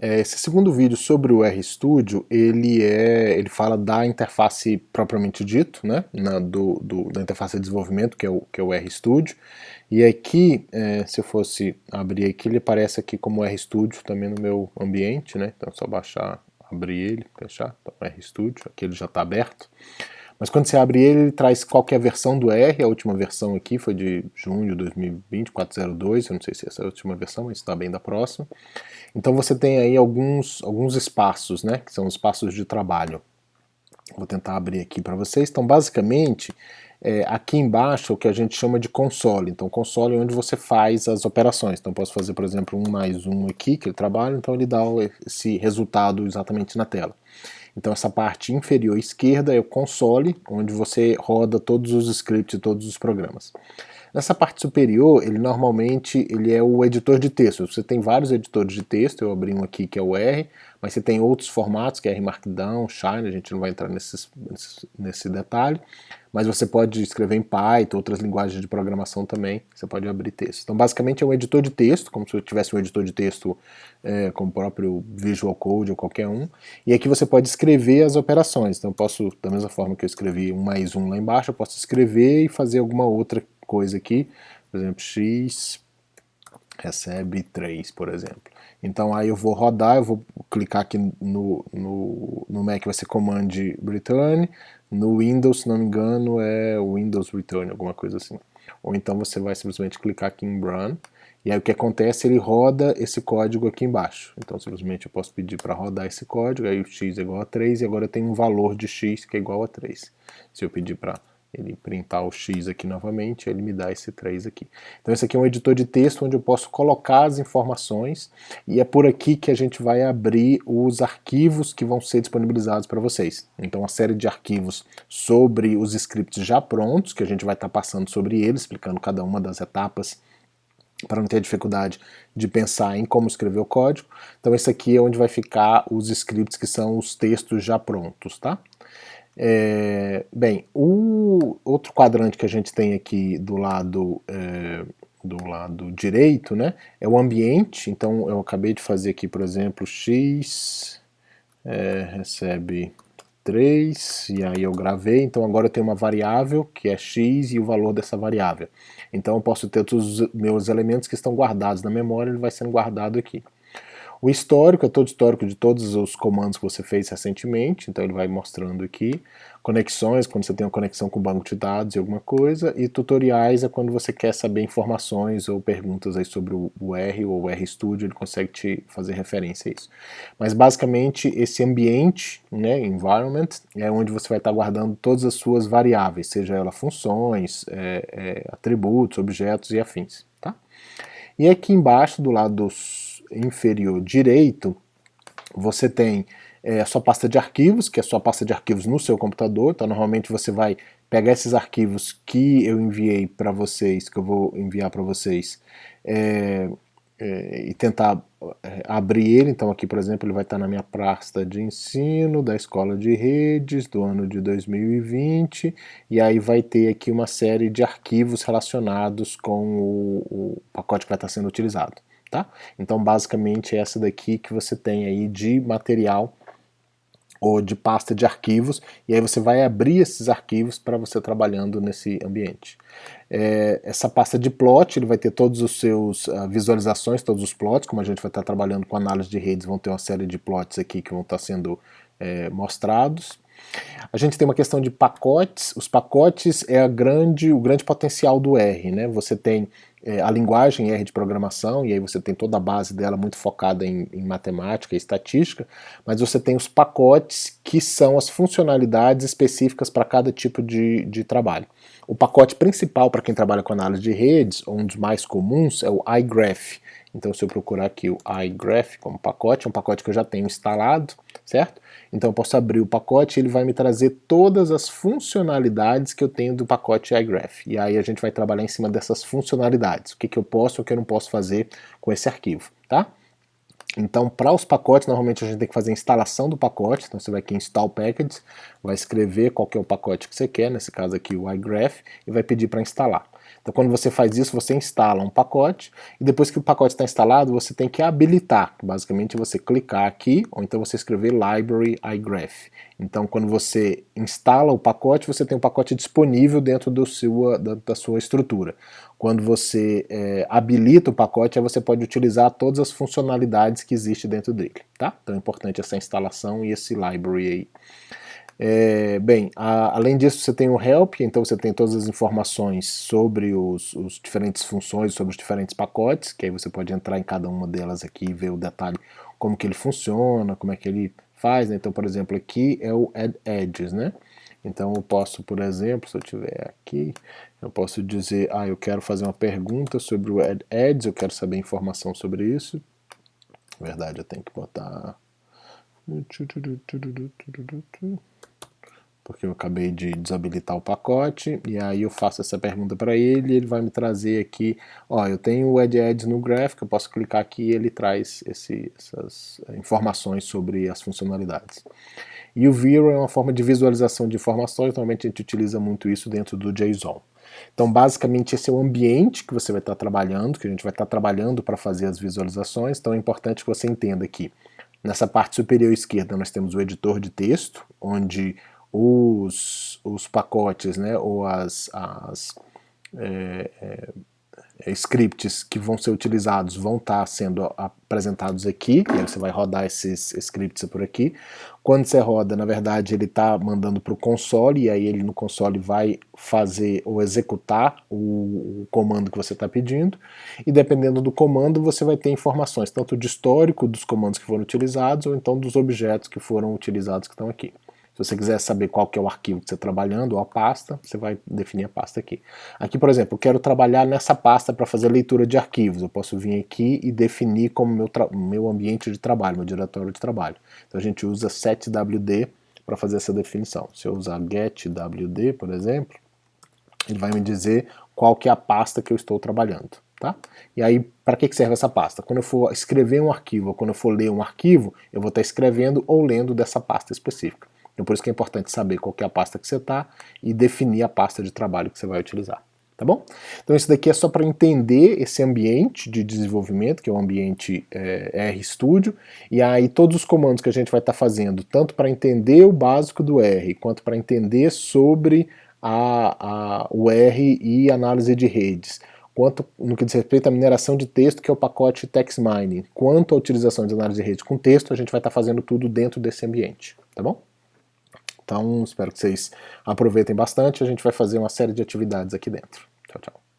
Esse segundo vídeo sobre o RStudio, ele fala da interface propriamente dito, né, da interface de desenvolvimento, que é o RStudio, e aqui, se eu fosse abrir aqui, ele aparece aqui como RStudio também no meu ambiente, né, então é só baixar, abrir ele, fechar, então RStudio, aqui ele já está aberto. Mas quando você abre ele, ele traz qualquer versão do R, a última versão aqui foi de junho de 2020, 4.02, eu não sei se essa é a última versão, mas está bem da próxima. Então você tem aí alguns espaços, né, que são espaços de trabalho. Vou tentar abrir aqui para vocês. Então, basicamente, aqui embaixo é o que a gente chama de console. Então, console é onde você faz as operações. Então, posso fazer, por exemplo, 1 mais 1 aqui, que ele trabalha, então ele dá esse resultado exatamente na tela. Então, essa parte inferior esquerda é o console, onde você roda todos os scripts e todos os programas. Nessa parte superior, ele normalmente é o editor de texto. Você tem vários editores de texto, eu abri um aqui que é o R, mas você tem outros formatos, que é R Markdown, Shine, a gente não vai entrar nesse detalhe, mas você pode escrever em Python, outras linguagens de programação também, você pode abrir texto. Então basicamente é um editor de texto, como se eu tivesse um editor de texto como o próprio Visual Code ou qualquer um, e aqui você pode escrever as operações. Então eu posso, da mesma forma que eu escrevi 1 mais 1 lá embaixo, eu posso escrever e fazer alguma outra coisa aqui, por exemplo, x recebe 3, por exemplo. Então aí eu vou rodar, eu vou clicar aqui no Mac, vai ser Command Return, no Windows, se não me engano, é Windows Return, alguma coisa assim. Ou então você vai simplesmente clicar aqui em Run, e aí o que acontece, ele roda esse código aqui embaixo. Então simplesmente eu posso pedir para rodar esse código, aí o x é igual a 3, e agora eu tenho um valor de x que é igual a 3. Se eu pedir para ele printar o X aqui novamente, ele me dá esse 3 aqui. Então esse aqui é um editor de texto onde eu posso colocar as informações e é por aqui que a gente vai abrir os arquivos que vão ser disponibilizados para vocês. Então uma série de arquivos sobre os scripts já prontos, que a gente vai estar passando sobre eles, explicando cada uma das etapas para não ter dificuldade de pensar em como escrever o código. Então esse aqui é onde vai ficar os scripts que são os textos já prontos, tá? Bem, o outro quadrante que a gente tem aqui do lado direito, né, é o ambiente. Então eu acabei de fazer aqui, por exemplo, x recebe 3, e aí eu gravei, então agora eu tenho uma variável que é x e o valor dessa variável. Então eu posso ter todos os meus elementos que estão guardados na memória, ele vai sendo guardado aqui. O histórico é todo o histórico de todos os comandos que você fez recentemente, então ele vai mostrando aqui. Conexões, quando você tem uma conexão com o banco de dados e alguma coisa, e tutoriais é quando você quer saber informações ou perguntas aí sobre o R ou o RStudio, ele consegue te fazer referência a isso. Mas basicamente esse ambiente, né, environment, é onde você vai estar guardando todas as suas variáveis, seja ela funções, atributos, objetos e afins, tá? E aqui embaixo, do lado inferior direito, você tem a sua pasta de arquivos, que é a sua pasta de arquivos no seu computador. Então normalmente você vai pegar esses arquivos que eu enviei para vocês, que eu vou enviar para vocês, e tentar abrir ele. Então aqui, por exemplo, ele vai estar na minha pasta de ensino da escola de redes do ano de 2020, e aí vai ter aqui uma série de arquivos relacionados com o pacote que vai estar sendo utilizado. Tá? Então basicamente é essa daqui que você tem aí de material ou de pasta de arquivos, e aí você vai abrir esses arquivos para você trabalhando nesse ambiente. Essa pasta de plot, ele vai ter todos os seus visualizações, todos os plots, como a gente vai estar trabalhando com análise de redes, vão ter uma série de plots aqui que vão estar sendo mostrados. A gente tem uma questão de pacotes. Os pacotes é o grande potencial do R, né? Você tem a linguagem R de programação, e aí você tem toda a base dela muito focada em matemática e estatística, mas você tem os pacotes que são as funcionalidades específicas para cada tipo de trabalho. O pacote principal para quem trabalha com análise de redes, ou um dos mais comuns, é o iGraph. Então se eu procurar aqui o iGraph como pacote, é um pacote que eu já tenho instalado, certo? Então eu posso abrir o pacote e ele vai me trazer todas as funcionalidades que eu tenho do pacote iGraph. E aí a gente vai trabalhar em cima dessas funcionalidades. O que eu posso e o que eu não posso fazer com esse arquivo, tá? Então, para os pacotes, normalmente a gente tem que fazer a instalação do pacote. Então você vai aqui em Install Packages, vai escrever qual que é o pacote que você quer, nesse caso aqui o iGraph, e vai pedir para instalar. Então quando você faz isso, você instala um pacote, e depois que o pacote está instalado, você tem que habilitar, basicamente você clicar aqui, ou então você escrever library igraph. Então quando você instala o pacote, você tem um pacote disponível dentro da sua estrutura. Quando você habilita o pacote, aí você pode utilizar todas as funcionalidades que existem dentro dele, tá? Então é importante essa instalação e esse library aí. Além disso você tem o help, então você tem todas as informações sobre os diferentes funções, sobre os diferentes pacotes, que aí você pode entrar em cada uma delas aqui e ver o detalhe, como que ele funciona, como é que ele faz, né? Então por exemplo aqui é o add edges, né? Então eu posso, por exemplo, se eu tiver aqui, eu posso dizer, eu quero fazer uma pergunta sobre o add edges, eu quero saber informação sobre isso. Na verdade eu tenho que botar... porque eu acabei de desabilitar o pacote, e aí eu faço essa pergunta para ele, e ele vai me trazer aqui, eu tenho o add edges no graph, eu posso clicar aqui e ele traz essas informações sobre as funcionalidades. E o View é uma forma de visualização de informações, normalmente a gente utiliza muito isso dentro do JSON. Então basicamente esse é o ambiente que você vai estar trabalhando, que a gente vai estar trabalhando para fazer as visualizações, então é importante que você entenda que nessa parte superior esquerda nós temos o editor de texto, onde os pacotes, né, ou scripts que vão ser utilizados vão estar sendo apresentados aqui, e aí você vai rodar esses scripts por aqui. Quando você roda, na verdade, ele está mandando para o console, e aí ele no console vai fazer ou executar o comando que você está pedindo, e dependendo do comando você vai ter informações, tanto de histórico dos comandos que foram utilizados, ou então dos objetos que foram utilizados que estão aqui. Se você quiser saber qual que é o arquivo que você está trabalhando, ou a pasta, você vai definir a pasta aqui. Aqui, por exemplo, eu quero trabalhar nessa pasta para fazer leitura de arquivos. Eu posso vir aqui e definir como meu ambiente de trabalho, meu diretório de trabalho. Então a gente usa setwd para fazer essa definição. Se eu usar getwd, por exemplo, ele vai me dizer qual que é a pasta que eu estou trabalhando. Tá? E aí, para que serve essa pasta? Quando eu for escrever um arquivo, ou quando eu for ler um arquivo, eu vou estar escrevendo ou lendo dessa pasta específica. Então por isso que é importante saber qual que é a pasta que você está e definir a pasta de trabalho que você vai utilizar. Tá bom? Então isso daqui é só para entender esse ambiente de desenvolvimento, que é o ambiente RStudio, e aí todos os comandos que a gente vai estar fazendo, tanto para entender o básico do R, quanto para entender sobre o R e análise de redes, quanto no que diz respeito à mineração de texto, que é o pacote Text Mining, quanto à utilização de análise de redes com texto, a gente vai estar fazendo tudo dentro desse ambiente, tá bom? Então, espero que vocês aproveitem bastante, a gente vai fazer uma série de atividades aqui dentro. Tchau, tchau.